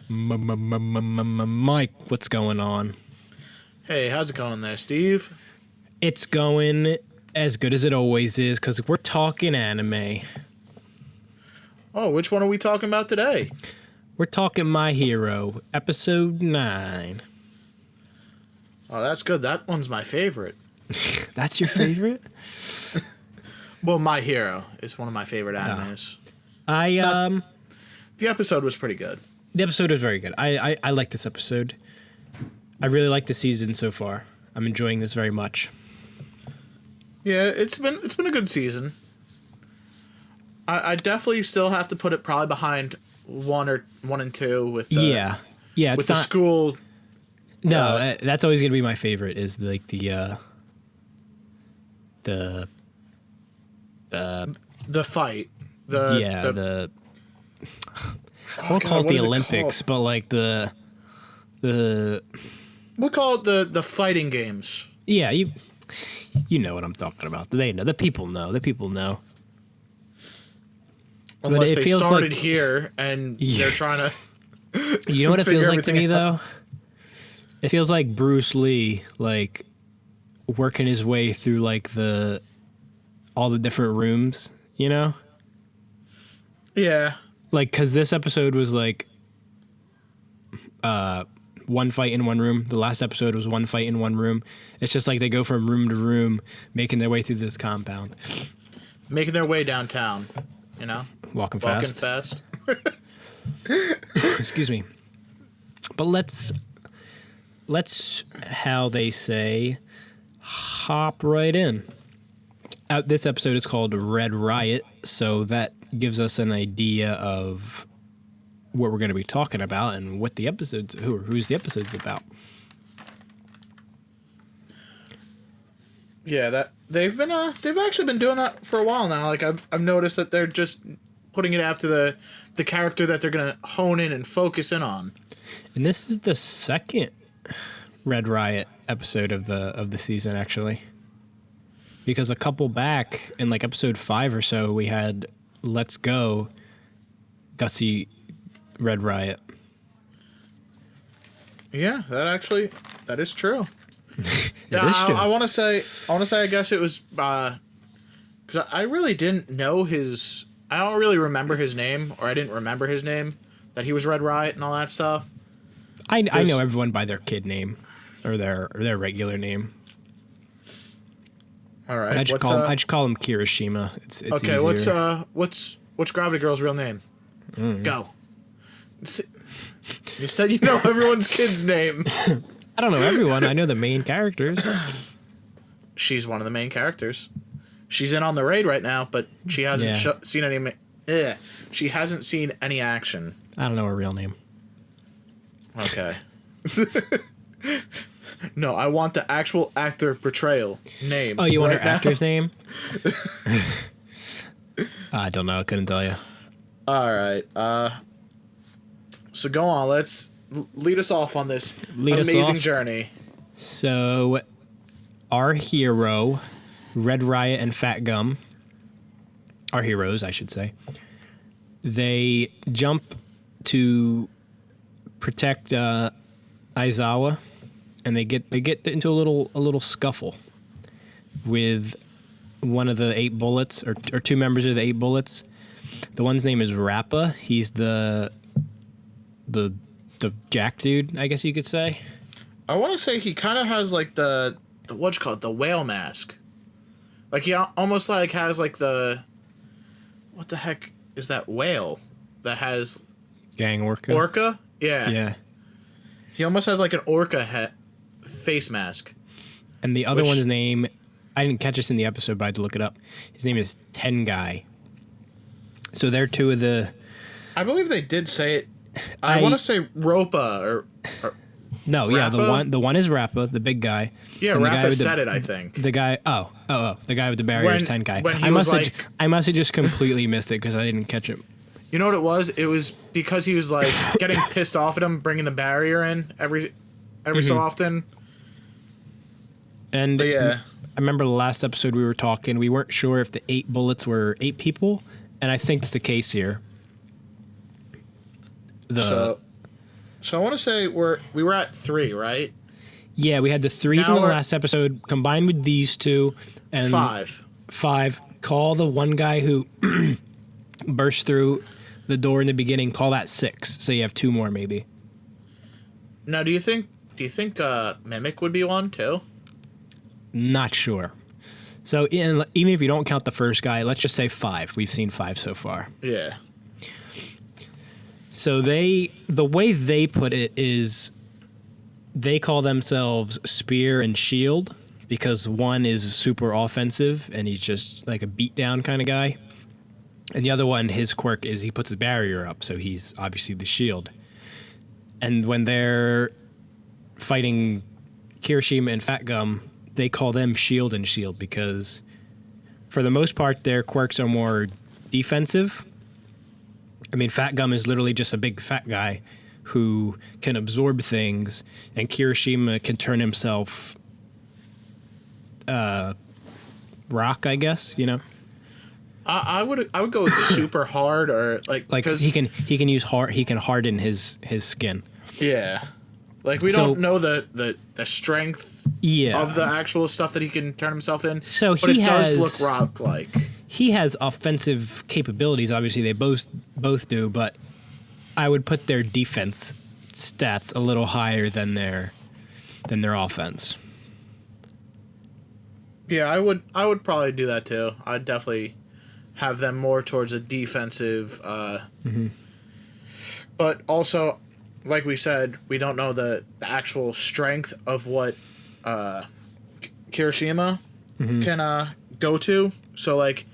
Mike, what's going on? Hey, how's it going there, Steve? It's going as good as it always is because we're talking anime. Oh, which one are we talking about today? We're talking My Hero, episode 9. Oh, that's good. That one's my favorite. That's your favorite? Well, My Hero is one of my favorite animes. The The episode was pretty good. episode was very good. I like this episode. I really like the season so far. I'm enjoying this very much. Yeah, it's been a good season. I definitely still have to put it probably behind one and two with the, Yeah, it's with not the school. No, that's always gonna be my favorite. Is like the fight. I won't call it the Olympics, but like the We'll call it the fighting games. yeah, you know what I'm talking about. They know. The people know. Unless it they feels started like- here and Yeah. they're trying to. You know what it Figure feels like to me everything though? It feels like Bruce Lee, like working his way through like all the different rooms, you know? Yeah. Like, cause this episode was like one fight in one room. The last episode was one fight in one room. It's just like they go from room to room, making their way through this compound. Making their way downtown, you know? Walking Walking fast. fast. Excuse me. But let's how they say hop right in. This episode is called Red Riot, so that gives us an idea of what we're going to be talking about and what the who's the episode's about. Yeah, that they've actually been doing that for a while now. Like I've noticed that they're just putting it after the character that they're gonna hone in and focus in on. And this is the second Red Riot episode of the season, actually. Because a couple back in like episode 5 or so, we had Let's Go, Gussie, Red Riot. Yeah, that is true. It is true. I want to say I guess it was because I really didn't know his. I don't really remember his name, or I didn't remember his name, that he was Red Riot and all that stuff. I know everyone by their kid name or their regular name. All right, I just call him Kirishima. It's okay. easier. What's Gravity Girl's real name? Go. You said you know everyone's kid's name. I don't know everyone. I know the main characters. She's one of the main characters. She's in on the raid right now, but she hasn't seen any. She hasn't seen any action. I don't know her real name. Okay. No, I want the actual actor portrayal name. Oh, you want right her now. actor's name? I don't know. I couldn't tell you. All right. So go on. Let's lead us off on this amazing journey. So, our hero, Red Riot and Fat Gum, our heroes, I should say, they jump to protect Aizawa, and they get into a little scuffle with one of the 8 bullets, or 2 members of the 8 bullets. The one's name is Rappa. He's the Jack dude, I guess you could say. I want to say he kind of has like the what's called the whale mask. Like he almost like has like what the heck is that whale that has Gang Orca. Orca? Yeah. Yeah. He almost has like an orca face mask. And the other one's name, I didn't catch this in the episode, but I had to look it up. His name is Tengai. So they're 2 of the... I believe they did say it. I want to say Ropa or no, yeah, Rappa? the one is Rappa, the big guy. Yeah, And the guy Rappa with said it, I think. The guy, the guy with the barrier is Tengai. When he I was must have just completely missed it because I didn't catch it. You know what it was? It was because he was like getting pissed off at him, bringing the barrier in every so often. And But yeah. I remember the last episode we were talking, we weren't sure if the 8 bullets were 8 people, and I think it's the case here. So I want to say we were at 3, right? Yeah, we had the 3 Now from the we're- last episode combined with these 2, and 5. 5. Call the one guy who burst through the door in the beginning. Call that 6. So you have 2 more maybe. Now, do you think Mimic would be one too? Not sure. So even if you don't count the first guy, let's just say 5. We've seen 5 so far. Yeah. So the way they put it is they call themselves Spear and Shield because one is super offensive and he's just like a beatdown kind of guy. And the other one, his quirk is he puts a barrier up, so he's obviously the shield. And when they're fighting Kirishima and Fat Gum, they call them Shield and Shield because for the most part their quirks are more defensive. I mean, Fat Gum is literally just a big fat guy who can absorb things, and Kirishima can turn himself rock, I guess, you know? I would go with super hard or like he can harden his skin. Yeah. Like we don't know the strength of the actual stuff that he can turn himself in. So but it does look rock like. He has offensive capabilities, obviously they both do, but I would put their defense stats a little higher than their offense. Yeah, I would probably do that too. I'd definitely have them more towards a defensive but also like we said, we don't know the actual strength of what Kirishima can go to. So like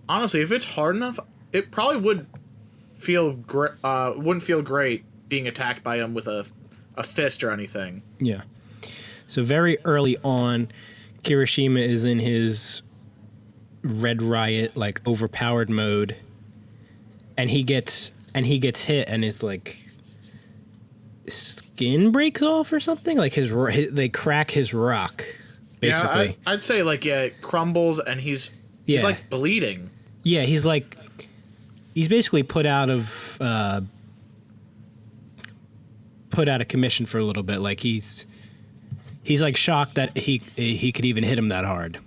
honestly, if it's hard enough, it probably would wouldn't feel great being attacked by him with a fist or anything. Yeah. So very early on, Kirishima is in his Red Riot like overpowered mode, and he gets hit, and his like skin breaks off or something. Like they crack his rock, basically. Yeah, I'd say like it crumbles, and he's like bleeding. Yeah, he's basically put out of commission for a little bit. Like he's like shocked that he could even hit him that hard.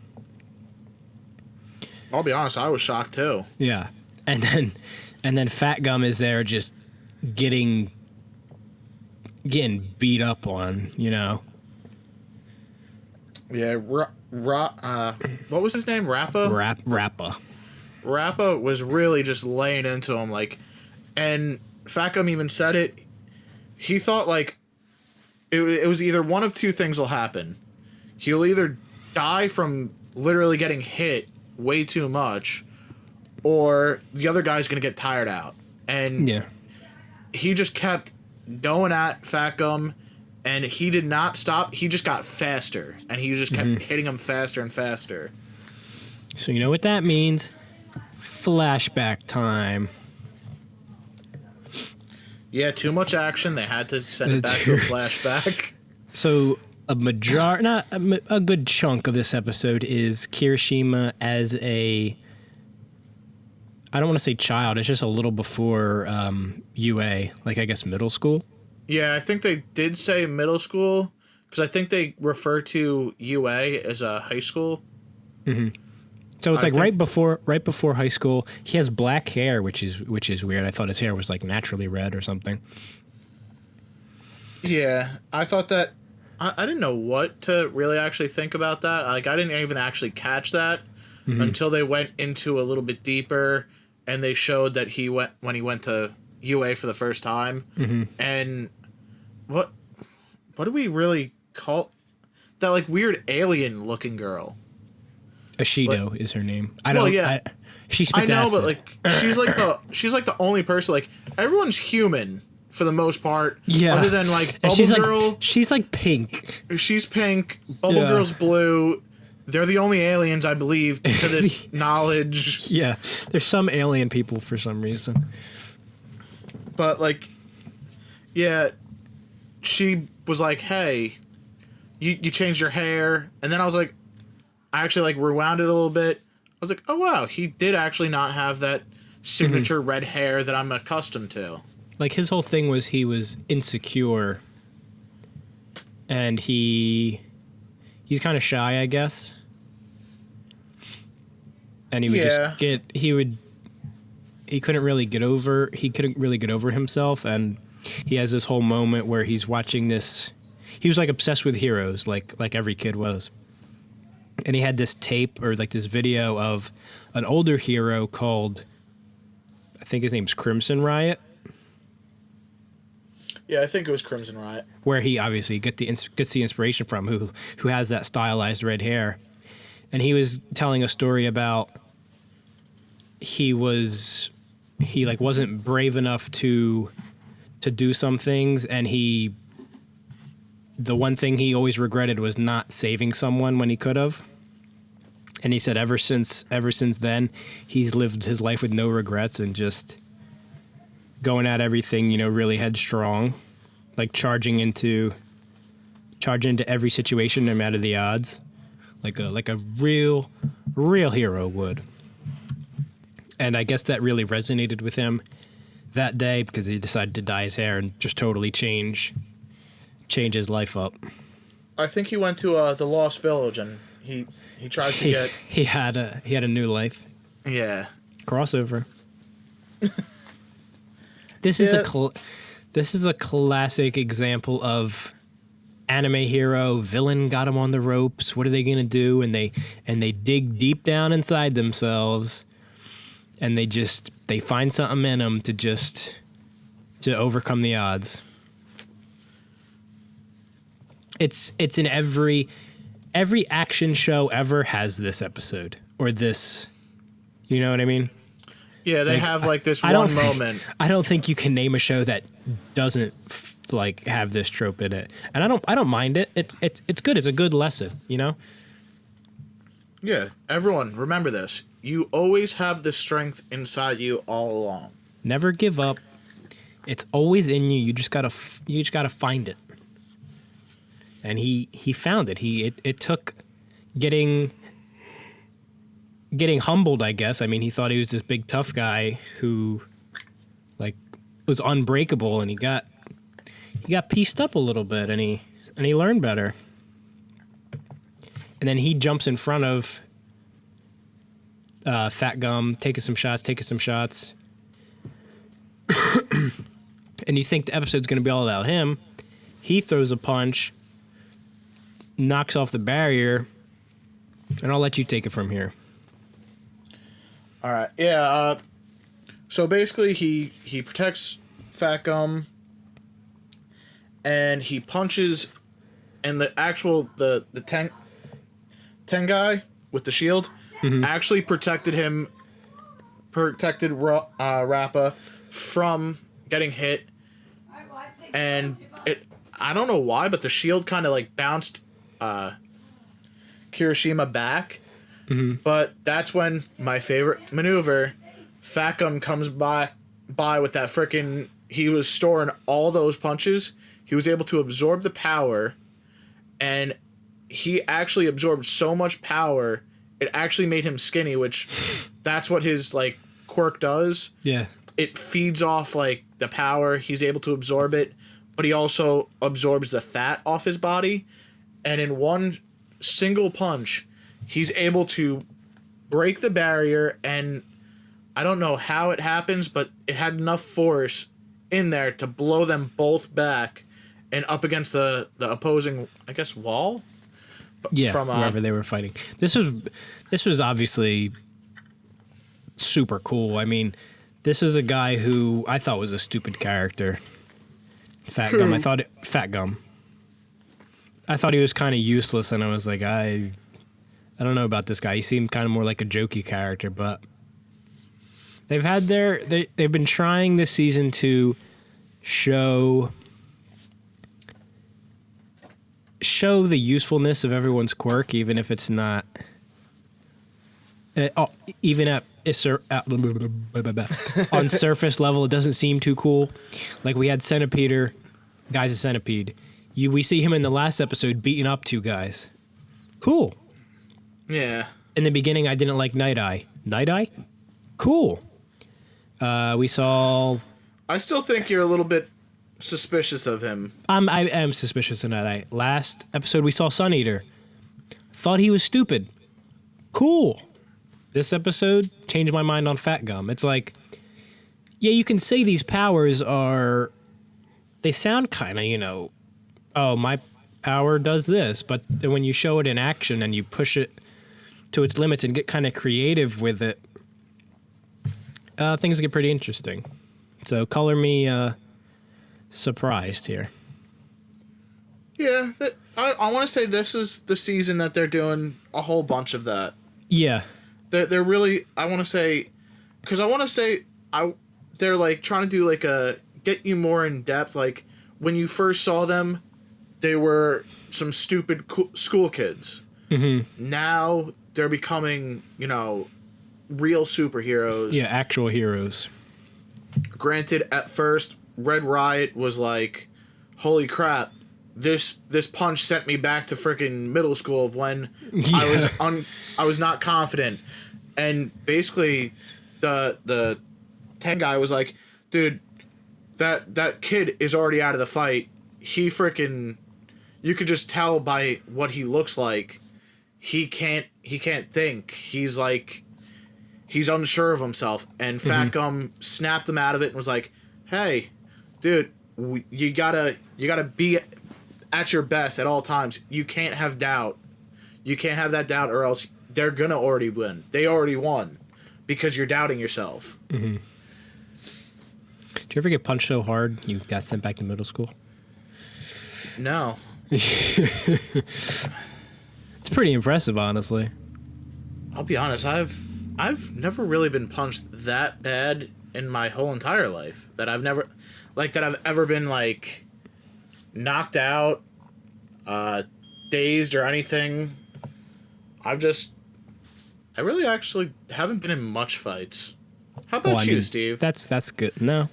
I'll be honest, I was shocked too. Yeah, and then Fat Gum is there just getting beat up on, you know. Yeah, what was his name? Rappa? Rappa. Rappa was really just laying into him, like, and Fat Gum even said it. He thought like it was either one of 2 things will happen. He'll either die from literally getting hit way too much, or the other guy's gonna get tired out. And he just kept going at Fat Gum, and he did not stop. He just got faster, and he just kept hitting him faster and faster. So you know what that means? Flashback time. Yeah, too much action. They had to send it back to a flashback. So a good chunk of this episode is Kirishima as I don't want to say child. It's just a little before UA, like I guess middle school. Yeah, I think they did say middle school because I think they refer to UA as a high school. Mm-hmm. So it's right before high school. He has black hair, which is weird. I thought his hair was like naturally red or something. Yeah, I thought that. I didn't know what to really actually think about that. Like, I didn't even actually catch that until they went into a little bit deeper, and they showed that when he went to UA for the first time. And what do we really call that? Like weird alien looking girl. Ashido is her name. She I spits know, acid. but like she's like the only person. Like everyone's human for the most part. Yeah. Other than like Bubble she's Girl. Like, she's like pink. She's pink. Bubble Girl's blue. They're the only aliens, I believe, to this knowledge. Yeah. There's some alien people for some reason. But like, yeah, she was like, "Hey, you changed your hair," and then I was like, I actually like rewound it a little bit. I was like, oh wow, he did actually not have that signature red hair that I'm accustomed to. like his whole thing was he was insecure, and he's kind of shy, I guess. And he would just he couldn't really get over himself, and he has this whole moment where he's watching this. He was like obsessed with heroes, like every kid was. And he had this tape or like this video of an older hero called, I think his name's Crimson Riot. Yeah, I think it was Crimson Riot. Where he obviously gets the inspiration from, who has that stylized red hair. And he was telling a story about he like wasn't brave enough to do some things, and the one thing he always regretted was not saving someone when he could have. And he said ever since then, he's lived his life with no regrets and just going at everything, really headstrong, like charging into every situation no matter the odds, like a real hero would. And I guess that really resonated with him that day, because he decided to dye his hair and just totally change his life up. I think he went to the Lost Village and he tried to get. He had a new life. Yeah. Crossover. This is a classic example of anime hero villain got him on the ropes. What are they gonna do? And they dig deep down inside themselves, and they find something in them to overcome the odds. It's in every action show ever has this episode or this, you know what I mean? Yeah, they have like this one moment. I don't think you can name a show that doesn't like have this trope in it, and I don't mind it. It's good. It's a good lesson, Yeah, everyone remember this. You always have the strength inside you all along. Never give up. It's always in you. You just gotta find it. And he found it. It took getting humbled, I guess. I mean, he thought he was this big tough guy who like was unbreakable, and he got pieced up a little bit, and he learned better. And then he jumps in front of Fat Gum, taking some shots. And you think the episode's going to be all about him. He throws a punch, knocks off the barrier, and I'll let you take it from here. All right. Yeah. So basically, he protects Fat Gum, and he punches, and the actual the ten guy with the shield actually protected Rappa from getting hit, and I don't know why, but the shield kind of like bounced Kirishima back. But that's when my favorite maneuver, Fat Gum comes by with that frickin'. He was storing all those punches. He was able to absorb the power, and he actually absorbed so much power, it actually made him skinny, which that's what his like quirk does. Yeah. It feeds off like the power. He's able to absorb it, but he also absorbs the fat off his body. And in one single punch, he's able to break the barrier, and I don't know how it happens, but it had enough force in there to blow them both back and up against the opposing, I guess, wall? Yeah, from wherever they were fighting. This was obviously super cool. I mean, this is a guy who I thought was a stupid character. Fat Gum. Fat Gum. I thought he was kind of useless, and I was like, I don't know about this guy. He seemed kind of more like a jokey character, but they've been trying this season to show the usefulness of everyone's quirk, even if it's not even on surface level, it doesn't seem too cool. Like we had Centipeder, Guy's a Centipede. We see him in the last episode beating up two guys. Cool. Yeah. In the beginning, I didn't like Night Eye. Night Eye? Cool. We saw I still think you're a little bit suspicious of him. I am suspicious of that. Last episode we saw Sun Eater. Thought he was stupid. Cool. This episode changed my mind on Fat Gum. It's like, yeah, you can say these powers are, they sound kind of, oh, my power does this, but then when you show it in action and you push it to its limits and get kind of creative with it, things get pretty interesting. So color me surprised here. Yeah, I want to say this is the season that they're doing a whole bunch of that. Yeah. They're really, I want to say, because they're like trying to do like get you more in depth. Like when you first saw them, they were some stupid school kids. Mm-hmm. Now they're becoming, real superheroes. Yeah, actual heroes. Granted, at first, Red Riot was like, holy crap, this punch sent me back to freaking middle school of when Yeah. I was not confident. And basically the Ten guy was like, dude, that kid is already out of the fight. He freaking, you could just tell by what he looks like. He can't think. He's like, he's unsure of himself. And Fat Gum snapped him out of it and was like, hey, dude, you gotta be at your best at all times. You can't have doubt. You can't have that doubt, or else they're gonna already win. They already won because you're doubting yourself. Mm-hmm. Did you ever get punched so hard you got sent back to middle school? No. It's pretty impressive, honestly. I'll be honest. I've never really been punched that bad in my whole entire life. That I've ever been like knocked out, dazed or anything. I really actually haven't been in much fights. How about you, Steve? That's good. No.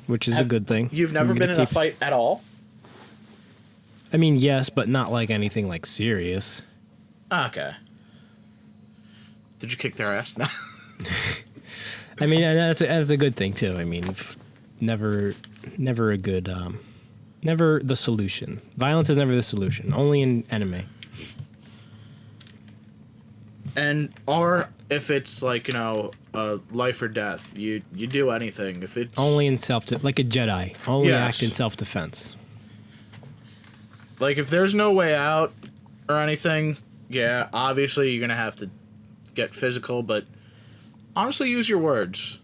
Which is a good thing. You've never been in a fight at all? I mean, yes, but not like anything like serious. Okay. Did you kick their ass? No. I mean, that's a good thing too. I mean, never a good, never the solution. Violence is never the solution. Only in anime. Or if it's like, life or death, you do anything. If it's only in like a Jedi. Only Yes. act in self-defense. Like if there's no way out or anything, yeah, obviously you're gonna have to get physical, but honestly, use your words.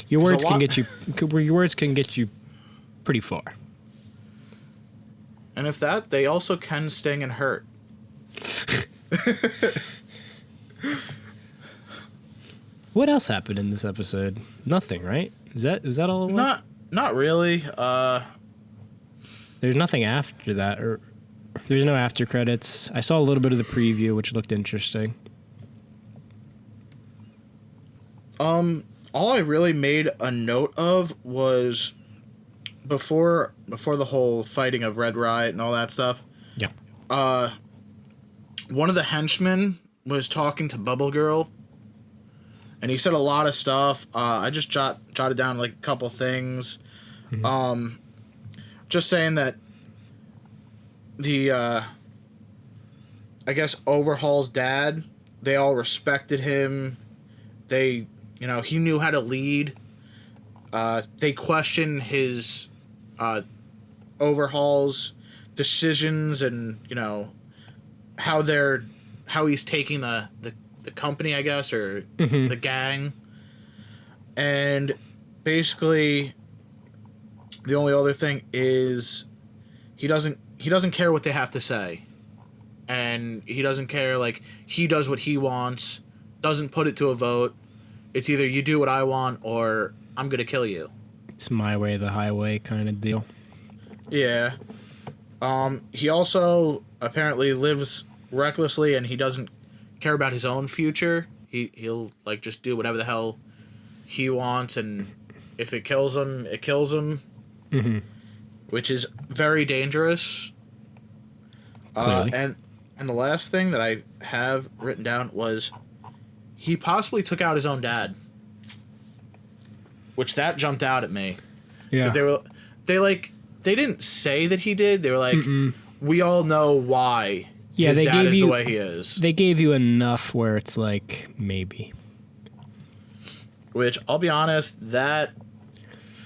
Your words can get you. Your words can get you pretty far. And if that, they also can sting and hurt. What else happened in this episode? Nothing, right? Was that all it was? Not really. There's nothing after that, or there's no after credits. I saw a little bit of the preview, which looked interesting. All I really made a note of was before the whole fighting of Red Riot and all that stuff. Yeah. One of the henchmen was talking to Bubble Girl, and he said a lot of stuff. I just jotted down like a couple things. Mm-hmm. Just saying that the I guess Overhaul's dad, they all respected him. They, he knew how to lead. They questioned his Overhaul's decisions and, how he's taking the company, I guess, or the gang. And basically the only other thing is he doesn't care what they have to say. And he doesn't care, like, he does what he wants, doesn't put it to a vote. It's either you do what I want or I'm going to kill you. It's my way, the highway kind of deal. Yeah. He also apparently lives recklessly and he doesn't care about his own future. He'll, like, just do whatever the hell he wants, and if it kills him, it kills him. Mm-hmm. Which is very dangerous. And the last thing that I have written down was he possibly took out his own dad. which that jumped out at me. Yeah. Because they didn't say that he did. They were like, we all know why his dad is the way he is. They gave you enough where it's like, maybe. Which, I'll be honest, that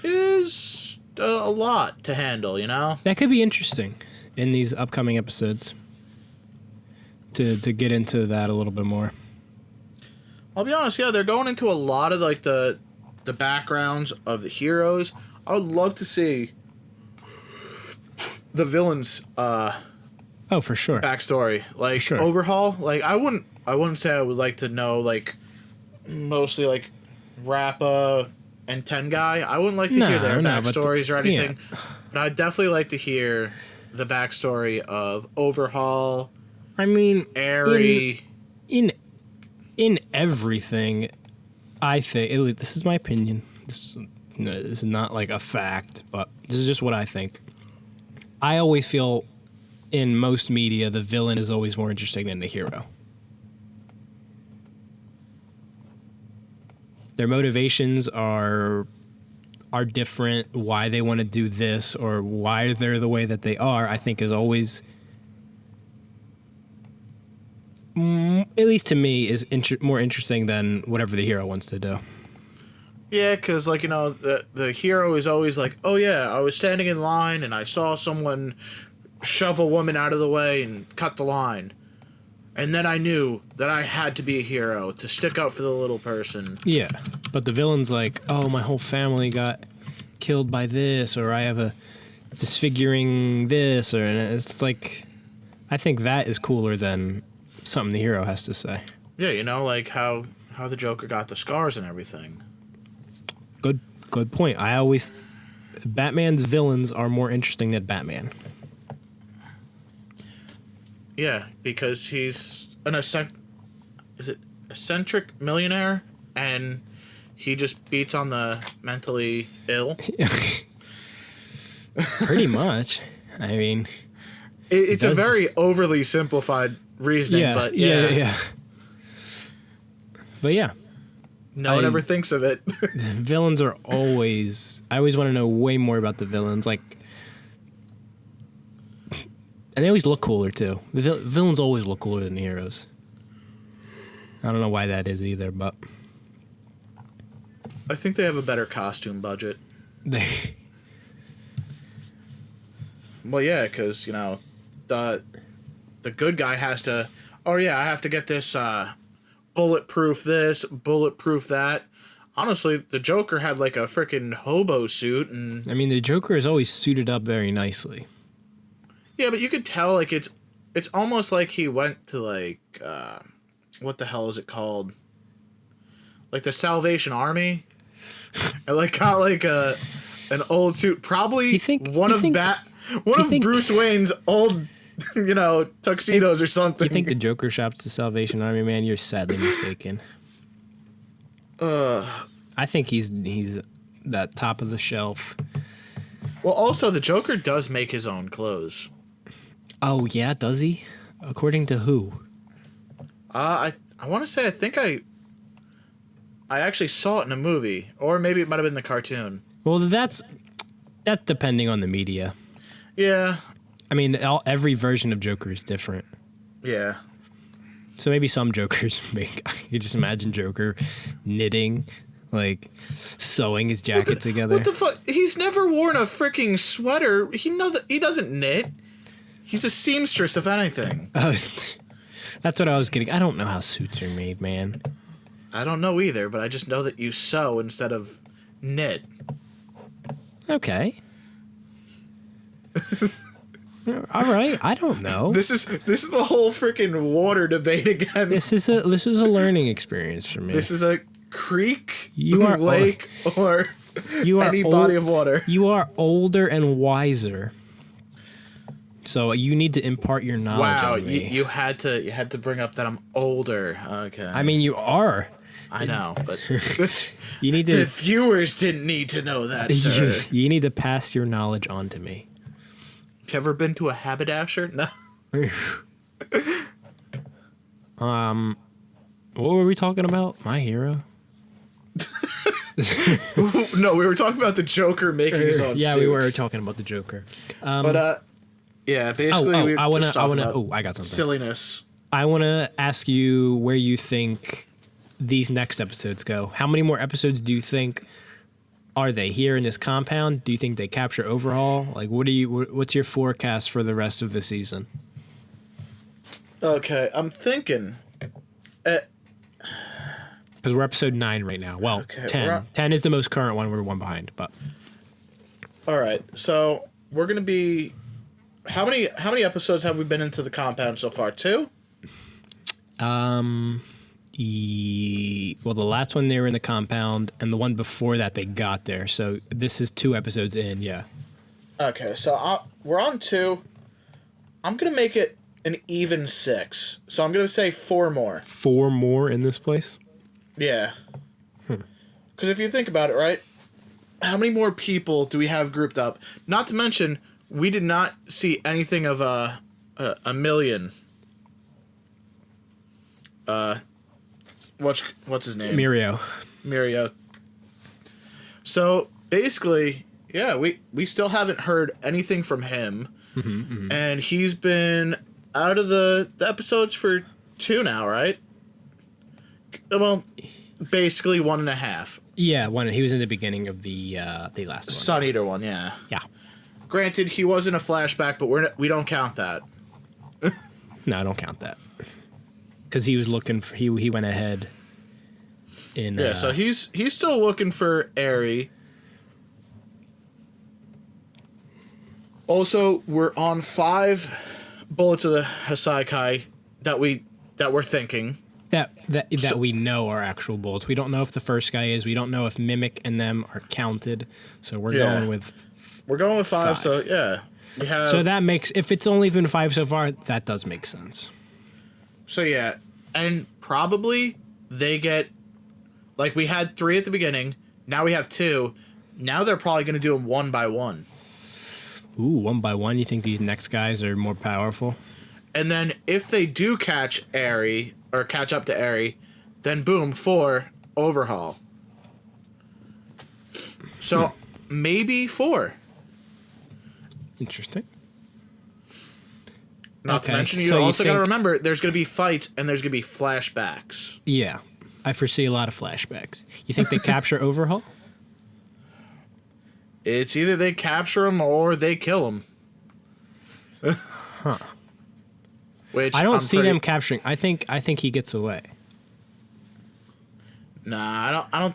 is a lot to handle, you know? That could be interesting in these upcoming episodes to get into that a little bit more. I'll be honest, yeah, they're going into a lot of like the backgrounds of the heroes. I would love to see the villains for sure. backstory. Like sure. Overhaul, like I wouldn't say I would like to know like mostly like Rappa and Tengai. I wouldn't like to hear their backstories or anything. Yeah. But I'd definitely like to hear the backstory of Overhaul. I mean, Eri. In everything, I think this is my opinion. This is not like a fact, but this is just what I think. I always feel in most media the villain is always more interesting than the hero. Their motivations are different. Why they want to do this or why they're the way that they are, I think is always, at least to me, is more interesting than whatever the hero wants to do. Yeah, because, like, you know, the hero is always like, oh, yeah, I was standing in line and I saw someone shove a woman out of the way and cut the line. And then I knew that I had to be a hero to stick up for the little person. Yeah, but the villain's like, oh, my whole family got killed by this, or I have a disfiguring this, and it's like, I think that is cooler than something the hero has to say. Yeah, you know, like how the Joker got the scars and everything. Good point. Batman's villains are more interesting than Batman. Yeah, because he's an eccentric millionaire, and he just beats on the mentally ill. Pretty much. I mean, it's a very overly simplified reasoning, but yeah. But yeah. No one ever thinks of it. Villains are always... I always want to know way more about the villains. Like, and they always look cooler, too. The villains always look cooler than the heroes. I don't know why that is either, but... I think they have a better costume budget. Well, yeah, because, you know, the good guy has to... Oh, yeah, I have to get this... bulletproof this, bulletproof that. Honestly, the Joker had like a freaking hobo suit, and I mean, the Joker is always suited up very nicely. Yeah, but you could tell like it's almost like he went to like what the hell is it called? Like the Salvation Army, and like got like an old suit, probably one of Bruce Wayne's old. You know, tuxedos or something. You think the Joker shops the Salvation Army, man? You're sadly mistaken. I think he's that top of the shelf. Well, also the Joker does make his own clothes. Oh yeah, does he? According to who? I want to say I think I actually saw it in a movie, or maybe it might have been the cartoon. Well, that's depending on the media. Yeah. I mean, every version of Joker is different. Yeah. So maybe some Jokers you just imagine Joker knitting, like sewing his jacket together. What the fuck? He's never worn a freaking sweater. He doesn't knit. He's a seamstress, if anything. That's what I was getting. I don't know how suits are made, man. I don't know either, but I just know that you sew instead of knit. Okay. All right, I don't know. This is the whole freaking water debate again. This is a learning experience for me. This is a creek, lake, or any body of water. You are older and wiser, so you need to impart your knowledge. Wow, on me. you had to bring up that I'm older. Okay. I mean, you are. I know, but you need to. The viewers didn't need to know that, sir. You need to pass your knowledge on to me. You ever been to a haberdasher? No. What were we talking about? My hero? No, we were talking about the Joker making his own Yeah, suits. we were talking about the Joker. But yeah, basically, we I were wanna, just I talking wanna. about Oh, I got something. silliness. I wanna ask you where you think these next episodes go. How many more episodes do you think are they here in this compound? Do you think they capture Overhaul? Like, what's your forecast for the rest of the season? Okay, I'm thinking. Because we're episode 9 right now. Well, Okay, 10. 10 is the most current one. We're one behind, but All right, so we're gonna be. How many episodes have we been into the compound so far? 2. Well, the last one they were in the compound, and the one before that they got there. So this is 2 episodes in. Yeah. Okay, so we're on 2. I'm gonna make it an even 6. So I'm gonna say 4 more. 4 more in this place. Yeah. Because if you think about it, right? How many more people do we have grouped up? Not to mention, we did not see anything of a million. What's his name? Mirio. So basically, yeah, we still haven't heard anything from him, and he's been out of the episodes for 2 now, right? Well, basically 1.5. Yeah, he was in the beginning of the last one. Sun Eater one, yeah. Yeah. Granted, he was in a flashback, but we don't count that. No, I don't count that. Because he was looking for he went ahead. In So he's still looking for Eri. Also, we're on 5 bullets of the Hasaikai that we're thinking. that we know are actual bullets. We don't know if the first guy is. We don't know if Mimic and them are counted. So we're going with 5. So yeah, we have. So that makes, if it's only been 5 so far, that does make sense. So yeah, and probably they get, like, we had 3 at the beginning. Now we have 2. Now they're probably going to do them one by one. Ooh, one by one. You think these next guys are more powerful? And then if they do catch Eri, or catch up to Eri, then boom, 4, overhaul. So maybe 4. Interesting. Not to mention, you also got to remember, there's going to be fights and there's going to be flashbacks. Yeah. I foresee a lot of flashbacks. You think they capture Overhaul? It's either they capture him or they kill him. Huh. Which I don't see them capturing. I think he gets away. Nah, I don't.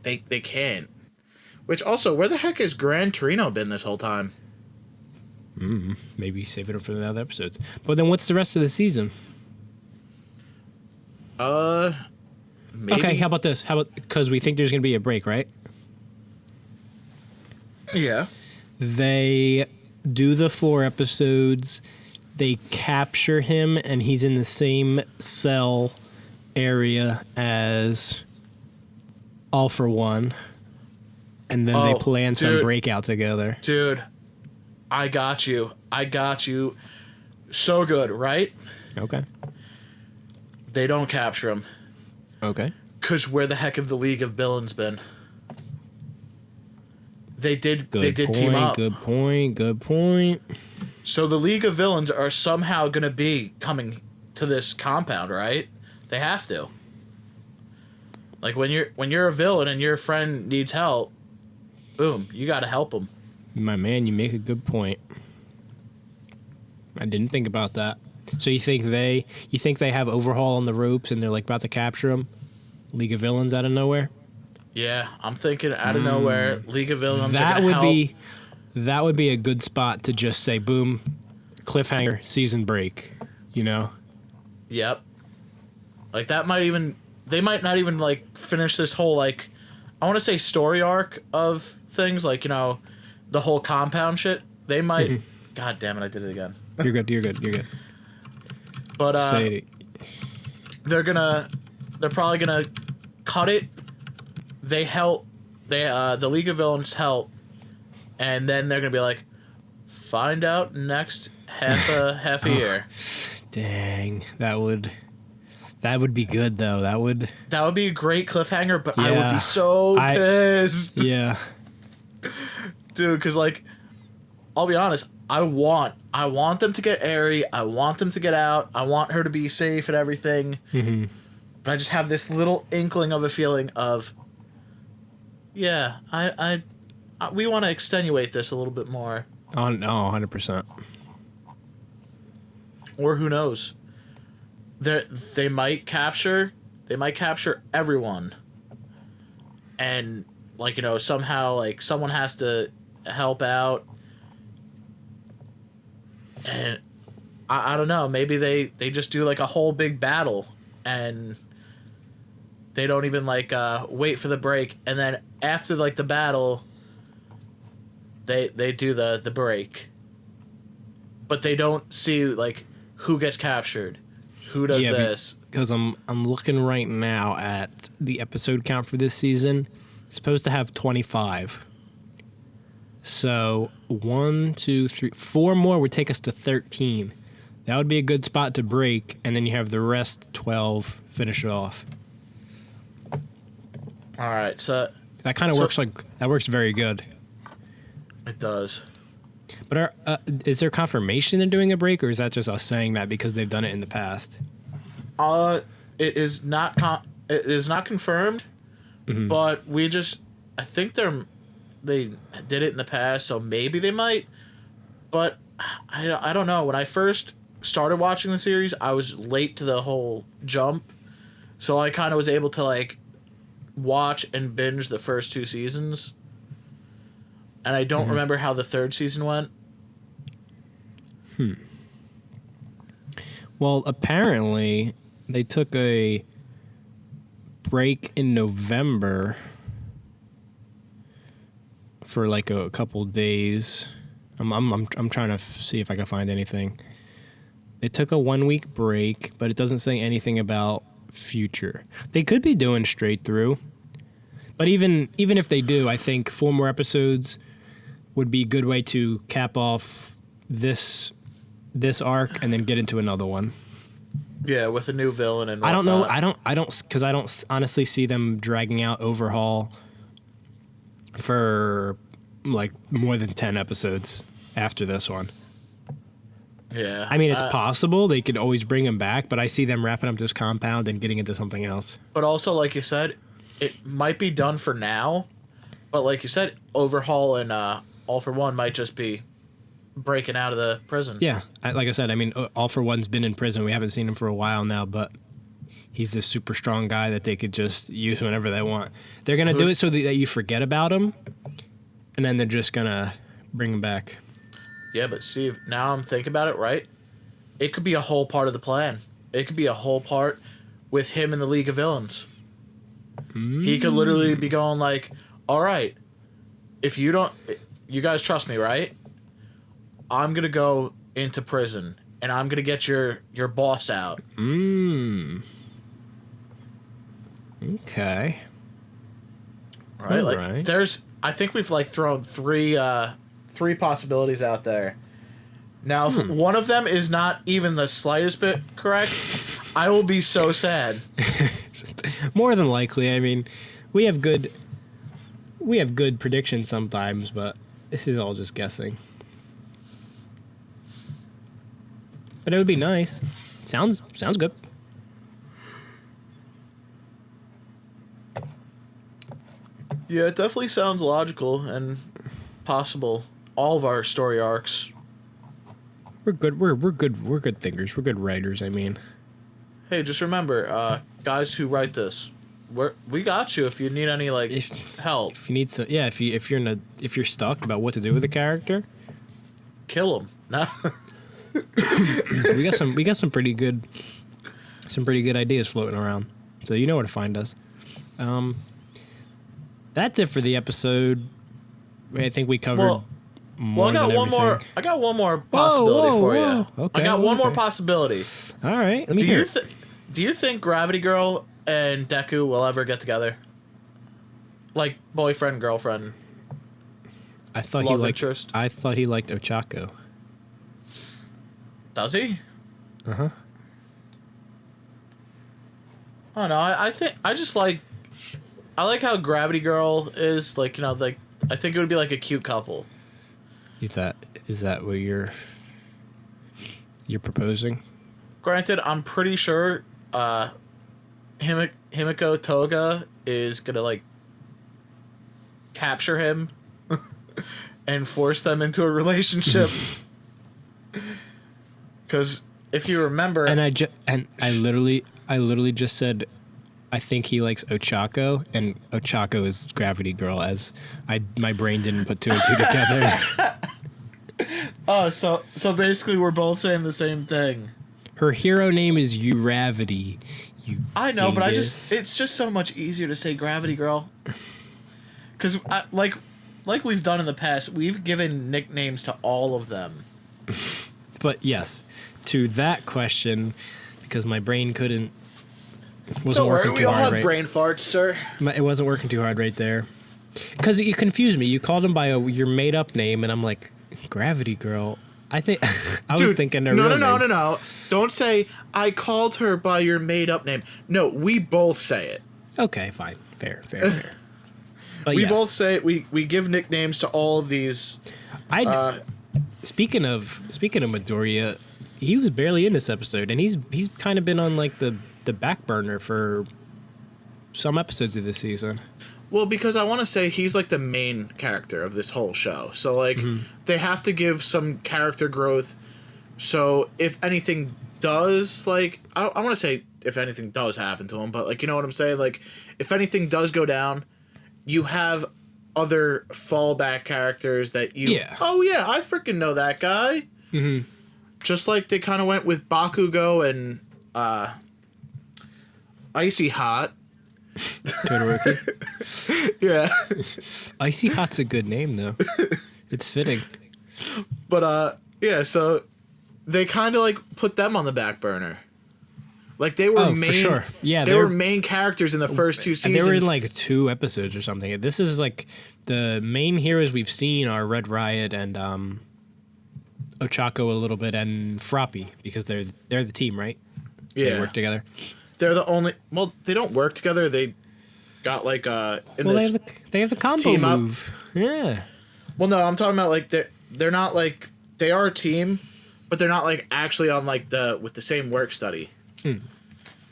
They can't. Which also, where the heck has Gran Torino been this whole time? Maybe saving it for the other episodes. But then what's the rest of the season? Maybe. Okay, how about this? How about, because we think there's going to be a break, right? Yeah. They do the 4 episodes. They capture him, and he's in the same cell area as All for One. And then they plan some breakout together. Dude, I got you. So good, right? Okay. They don't capture him. Okay. Because where the heck have the League of Villains been? They did team up. Good point. So the League of Villains are somehow going to be coming to this compound, right? They have to. Like, when you're a villain and your friend needs help, boom, you got to help them. My man, you make a good point. I didn't think about that. So you think they have Overhaul on the ropes and they're like about to capture him? League of Villains out of nowhere? Yeah, I'm thinking out of nowhere, League of Villains are going to help. That would be a good spot to just say, boom, cliffhanger, season break, you know? Yep. Like, they might not even, like, finish this whole, like, I want to say story arc of things, like, you know, the whole compound shit. They might, God damn it, I did it again. You're good. But, say it. they're probably gonna cut it. The League of Villains help. And then they're gonna be like, find out next half a year. Dang, that would That would be good though. That would be a great cliffhanger, but I would Yeah. be so pissed. Yeah. Dude, because, like, I'll be honest, I want them to get Eri, I want them to get out, I want her to be safe and everything, but I just have this little inkling of a feeling of, yeah, we want to extenuate this a little bit more. Oh no, 100%. Or who knows? They might capture everyone, and, like, you know, somehow, like, someone has to help out, and I don't know, maybe they just do, like, a whole big battle, and they don't even, like, wait for the break, and then after, like, the battle, they do the break, but they don't see, like, who gets captured, who does this. Because I'm looking right now at the episode count for this season. It's supposed to have 25. So 1, 2, 3, 4 more would take us to 13. That would be a good spot to break, and then you have the rest 12 finish it off. All right, so That kind of works that works very good. it does. But is there confirmation they're doing a break, or is that just us saying that because they've done it in the past? It is not confirmed, but I think they did it in the past, so maybe they might. But I don't know. When I first started watching the series, I was late to the whole jump, so I kind of was able to, like, watch and binge the first 2 seasons, and I don't remember how the 3rd season went. Well, apparently they took a break in November for like a couple days. I'm trying to see if I can find anything. They took a 1-week break, but it doesn't say anything about future. They could be doing straight through, but even if they do, I think 4 more episodes would be a good way to cap off this arc and then get into another one. Yeah, with a new villain and I don't know. whatnot. I don't because I don't honestly see them dragging out Overhaul for like more than 10 episodes after this one. Yeah, I mean, it's possible they could always bring him back, but I see them wrapping up this compound and getting into something else. but also, like you said, it might be done for now. But like you said, Overhaul and All for One might just be breaking out of the prison. Yeah, like I said, I mean, All for One's been in prison. We haven't seen him for a while now, but he's this super strong guy that they could just use whenever they want. They're gonna do it so that you forget about him, and then they're just gonna bring him back. Yeah, but Steve, now I'm thinking about it, right? It could be a whole part of the plan. It could be a whole part with him in the League of Villains. He could literally be going like, all right, if you guys trust me, right? I'm going to go into prison and I'm going to get your boss out. Okay. Right? All Like, right. I think we've like thrown three possibilities out there. Now, if one of them is not even the slightest bit correct, I will be so sad. More than likely. I mean, we have good predictions sometimes, but this is all just guessing. But it would be nice. Sounds good. Yeah, it definitely sounds logical and possible. All of our story arcs. We're good. We're good thinkers. We're good writers. I mean, Hey, just remember, guys who write this, we got you if you need any help. if you need some, yeah, if you're stuck about what to do with the character, Kill them. No. we got some pretty good ideas floating around. So you know where to find us. That's it for the episode. I think we covered. Well, more I got than one more. everything. I got one more possibility for you. Okay, I got one more okay. possibility. All right, let me Do hear. you do you think Gravity Girl and Deku will ever get together? Like boyfriend, girlfriend. I thought love interest? I thought he liked Ochako. Does he? Uh huh. I don't know. I think I just like. I like how Gravity Girl is like, you know, like I think it would be like a cute couple. Is that what you're proposing? Granted, I'm pretty sure Himiko Toga is gonna like capture him and force them into a relationship. Because if you remember, And I literally just said, I think he likes Ochako, and Ochako is Gravity Girl. As my brain didn't put two and two together. oh, so basically we're both saying the same thing. Her hero name is Uravity. I know, but dingus. it's just so much easier to say Gravity Girl. Because like we've done in the past, we've given nicknames to all of them. But yes, to that question, because my brain wasn't Don't worry, working we too all hard. have Right, brain farts, sir. it wasn't working too hard right there. Because you confused me. You called him by your made up name, and I'm like, Gravity Girl. I think I was thinking her real name. No. Don't say I called her by your made up name. No, we both say it. Okay, fine, fair. But We yes. both say it. We give nicknames to all of these. Speaking of Midoriya, he was barely in this episode, and he's kind of been on like the back burner for some episodes of this season. Well, because I want to say he's like the main character of this whole show. So like they have to give some character growth. So if anything does like I want to say if anything does happen to him, but like you know what I'm saying? Like if anything does go down, you have other fallback characters that you oh yeah, I freaking know that guy. Mm-hmm. Just like they kind of went with Bakugo and Icy Hot. Todoroki. Yeah. Icy Hot's a good name though. It's fitting. But yeah, so they kind of like put them on the back burner. Like they were main, for sure. Yeah, they were main characters in the first two seasons. And they were in like 2 episodes or something. This is like the main heroes we've seen are Red Riot and Ochako a little bit and Froppy because they're the team, right? Yeah, they work together. They're the only. Well, they don't work together. They got like they have the combo team up. move. Yeah. Well, no, I'm talking about like they're not like they are a team, but they're not like actually on like with the same work study.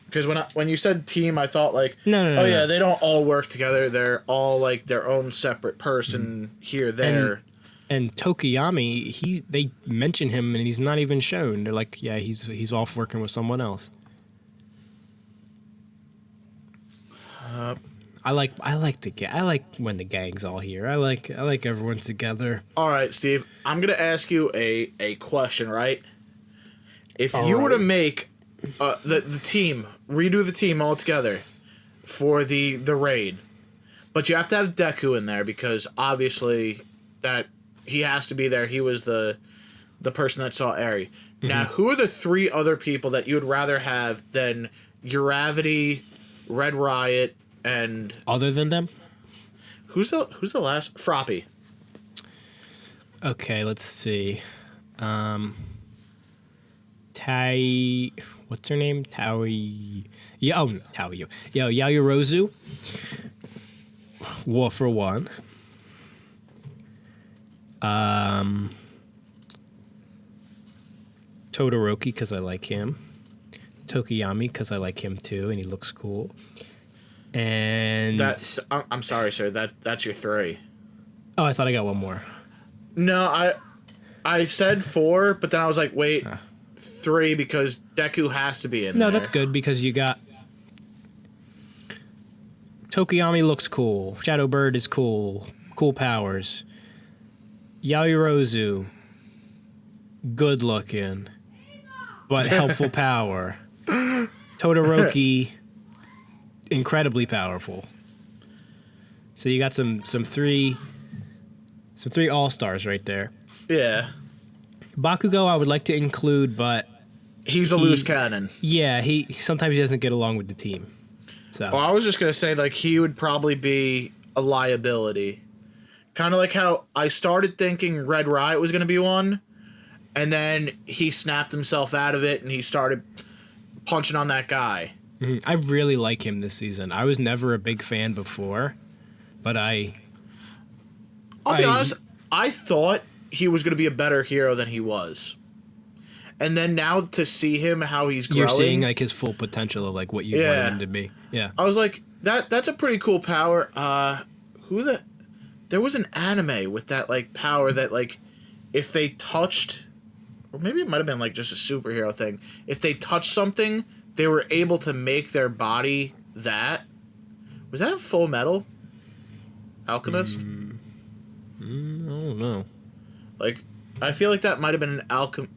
Because when you said team, I thought like no. Yeah, they don't all work together. They're all like their own separate person here, there. And Tokiyami, they mention him and he's not even shown. They're like, yeah, he's off working with someone else. I like when the gang's all here. I like everyone together. All right, Steve. I'm gonna ask you a question, right? If you were to make the team redo the team all together for the raid, but you have to have Deku in there because obviously that he has to be there. He was the person that saw Eri. Mm-hmm. Now, who are the 3 other people that you would rather have than Uravity, Red Riot, and other than them? Who's the last? Froppy. Okay, let's see. What's her name? Taui. Yeah, Taui. Yo, Yaoyorozu. War for one. Todoroki because I like him. Tokiyami because I like him too, and he looks cool. And I'm sorry, sir. That's your 3. Oh, I thought I got one more. No, I said 4, but then I was like, wait, 3 because Deku has to be in there. No, that's good because you got Tokiyami looks cool. Shadow Bird is cool. Cool powers. Yaoyorozu, good looking, but helpful power. Todoroki, incredibly powerful. So you got some 3 all-stars right there. Yeah. Bakugo I would like to include, but he's a loose cannon. Yeah, he sometimes he doesn't get along with the team. So well, I was just gonna say like he would probably be a liability. Kind of like how I started thinking Red Riot was gonna be one, and then he snapped himself out of it and he started punching on that guy. I really like him this season. I was never a big fan before, but I'll be honest, I thought he was going to be a better hero than he was. And then now to see him, how he's growing. You're seeing like his full potential of like what you wanted him to be. Yeah. I was like, that's a pretty cool power. There was an anime with that like power that like if they touched, or maybe it might have been like just a superhero thing. If they touched something, they were able to make their body that. Was that Full Metal Alchemist? I don't know. Like, I feel like that might have been an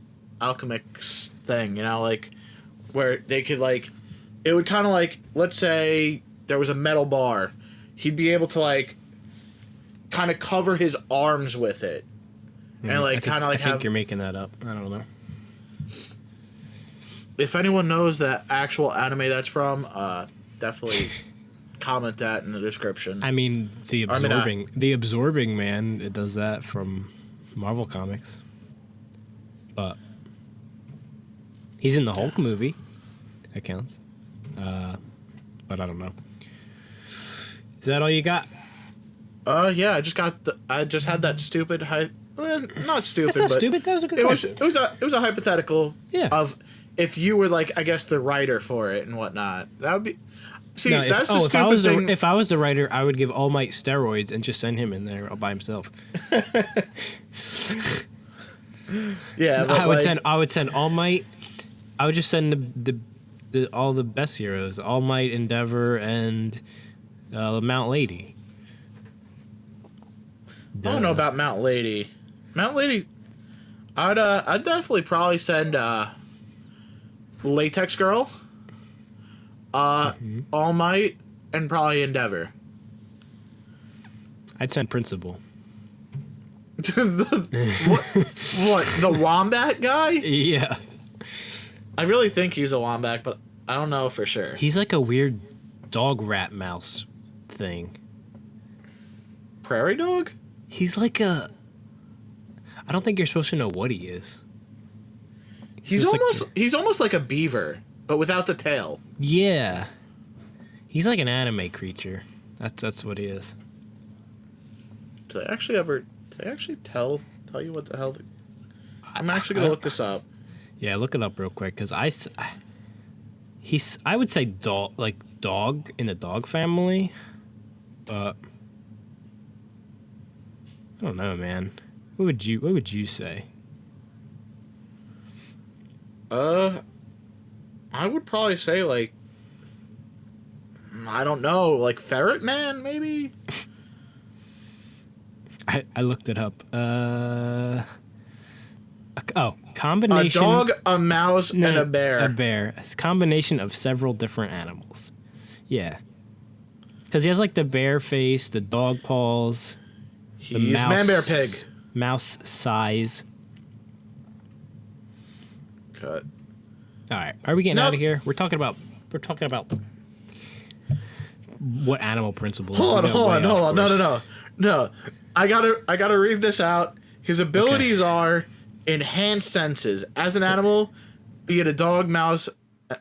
alchemist thing, you know, like where they could like, it would kind of like, let's say there was a metal bar, he'd be able to like kind of cover his arms with it, and like kind of like I think you're making that up. I don't know. If anyone knows the actual anime that's from, definitely comment that in the description. I mean, the absorbing man, it does that from Marvel Comics, but he's in the Hulk movie. That counts. But I don't know. Is that all you got? Yeah, I just had that stupid not stupid. That's not but stupid. That was a good question. It was a hypothetical. Yeah. Of if you were like, I guess, the writer for it and whatnot. That would be. See, No, that's the stupid thing. If I was the writer, I would give All Might steroids and just send him in there all by himself. Yeah, but I would send All Might. I would just send all the best heroes: All Might, Endeavor, and Mount Lady. I don't know about Mount Lady. Mount Lady, I'd definitely probably send Latex Girl, All Might, and probably Endeavor. I'd send Principal. What? The Wombat guy? Yeah. I really think he's a Wombat, but I don't know for sure. He's like a weird dog rat mouse thing. Prairie dog? He's like a... I don't think you're supposed to know what he is. He's almost like a beaver, but without the tail. Yeah. He's like an anime creature. That's what he is. Do they actually tell you what the hell? I'm actually gonna look this up. Yeah, look it up real quick, because I would say dog in the dog family, but I don't know, man. What would you say? I would probably say like, I don't know, like Ferret Man maybe. I looked it up. Combination. A dog, a mouse, and a bear. A bear. It's a combination of several different animals. Yeah. Because he has like the bear face, the dog paws. He's man, bear, pig. Mouse size. Cut. All right. Are we getting out of here? We're talking about what animal principle. Hold on. No. I gotta read this out. His abilities are enhanced senses. As an animal, be it a dog, mouse,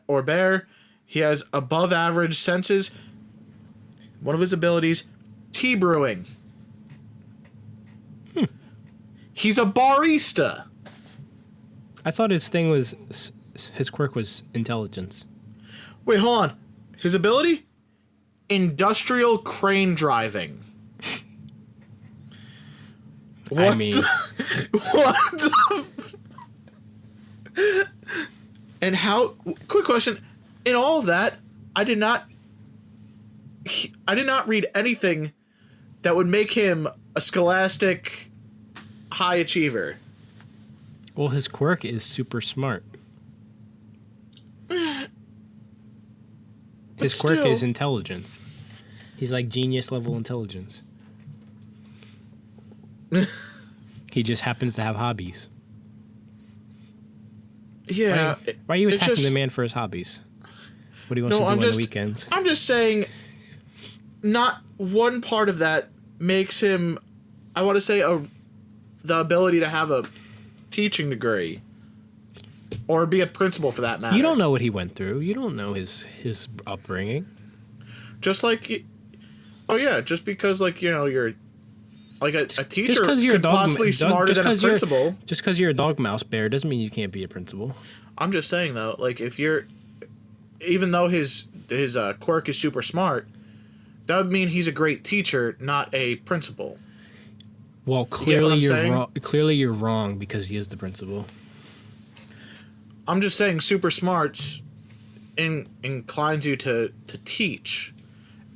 or bear, he has above average senses. One of his abilities, tea brewing. He's a barista. I thought his quirk was intelligence. Wait, hold on. His ability? Industrial crane driving. What I mean... what the... And how... Quick question. In all of that, I did not read anything that would make him a scholastic high achiever. Well, his quirk is super smart. His quirk is intelligence. He's like genius level intelligence. He just happens to have hobbies. Yeah. Why are you attacking the man for his hobbies? What do he wants to do on the weekends? I'm just saying, not one part of that makes him, I want to say, the ability to have a teaching degree. or be a principal for that matter. You don't know what he went through. You don't know his upbringing. Just like, oh yeah, just because like you're like a teacher you're could possibly be smarter than a principal. Just because you're a dog mouse bear doesn't mean you can't be a principal. I'm just saying though, like if you're, even though his quirk is super smart, that would mean he's a great teacher, not a principal. Well, clearly you're wrong. Clearly you're wrong because he is the principal. I'm just saying super smarts inclines you to teach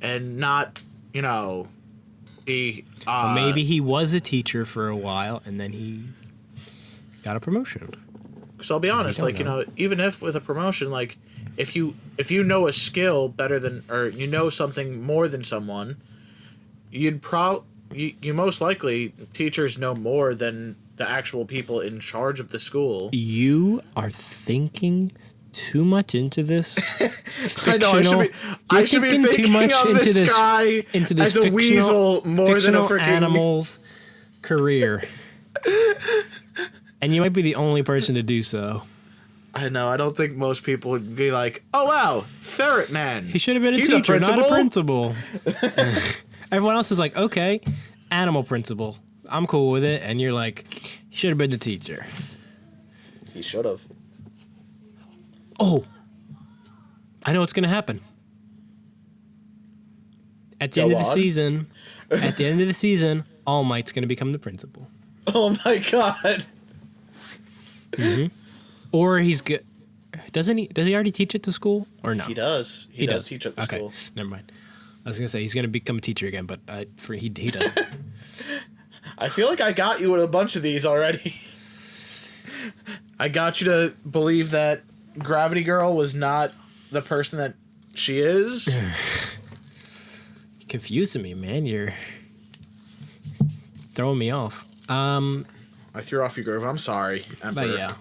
and not, be... Well, maybe he was a teacher for a while and then he got a promotion. Because I'll be honest, like, even if with a promotion, like, if you know a skill better than, or you know something more than someone, you most likely, teachers know more than the actual people in charge of the school. You are thinking too much into this. I know. I should be thinking too much of this guy as a weasel more than a freaking animal's career. And you might be the only person to do so. I know. I don't think most people would be like, "Oh wow, Ferret Man. He should have been a teacher, not a principal." Everyone else is like, "Okay, animal principal. I'm cool with it," and you're like, "He should have been the teacher." He should have. Oh, I know what's gonna happen. At the end of the season, All Might's gonna become the principal. Oh my god. Mm-hmm. Or he's good. Doesn't he? Does he already teach at the school or no? He does. He does teach at the school. Okay, never mind. I was gonna say he's gonna become a teacher again, but he does. I feel like I got you with a bunch of these already. I got you to believe that Gravity Girl was not the person that she is. You're confusing me, man. You're throwing me off. I threw off your groove. I'm sorry, Emperor. But yeah.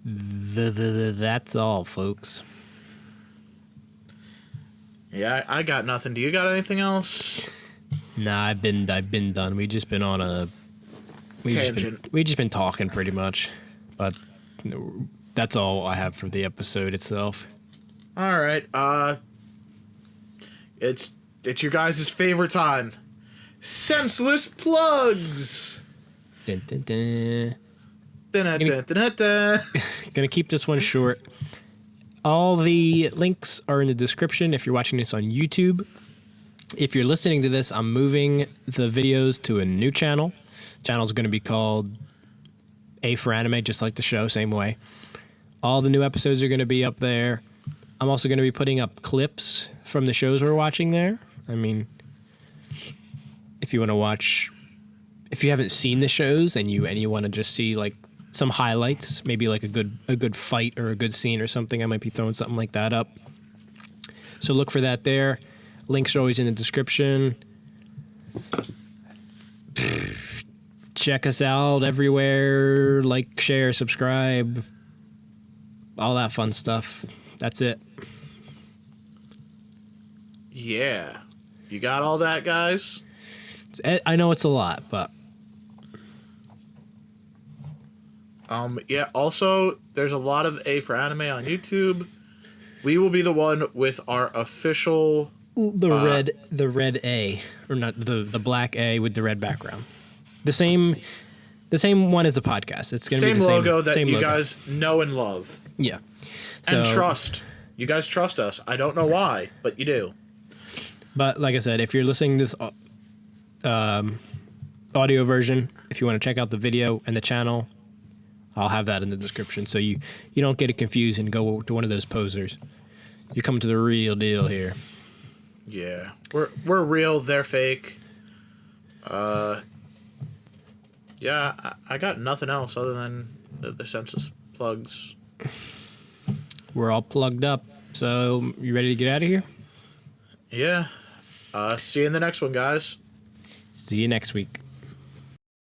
That's all, folks. Yeah, I got nothing. Do you got anything else? Nah, I've been done. We've just been on a tangent. We've just been talking pretty much, but that's all I have for the episode itself. All right. It's your guys' favorite time. Senseless plugs. Dun, dun, dun. Gonna keep this one short. All the links are in the description if you're watching this on YouTube. If you're listening to this, I'm moving the videos to a new channel. Channel's going to be called AForAnime, just like the show, same way. All the new episodes are going to be up there. I'm also going to be putting up clips from the shows we're watching there. I mean, if you want to watch, if you haven't seen the shows and you want to just see like some highlights, maybe like a good fight or a good scene or something, I might be throwing something like that up. So look for that there. Links are always in the description. Check us out everywhere. Like, share, subscribe. All that fun stuff. That's it. Yeah. You got all that, guys? I know it's a lot, but... Yeah, also, there's a lot of AForAnime on YouTube. We will be the one with our official... The red A, or not the black A with the red background. The same one as the podcast. It's gonna be the same logo that same you logo. guys know and love. Yeah, and trust. You guys trust us. I don't know why, but you do. But like I said, if you're listening to this audio version, if you want to check out the video and the channel, I'll have that in the description so you don't get it confused and go to one of those posers. You're coming to the real deal here. Yeah, we're real. They're fake. Yeah, I got nothing else other than the census plugs. We're all plugged up. So you ready to get out of here? Yeah. See you in the next one, guys. See you next week.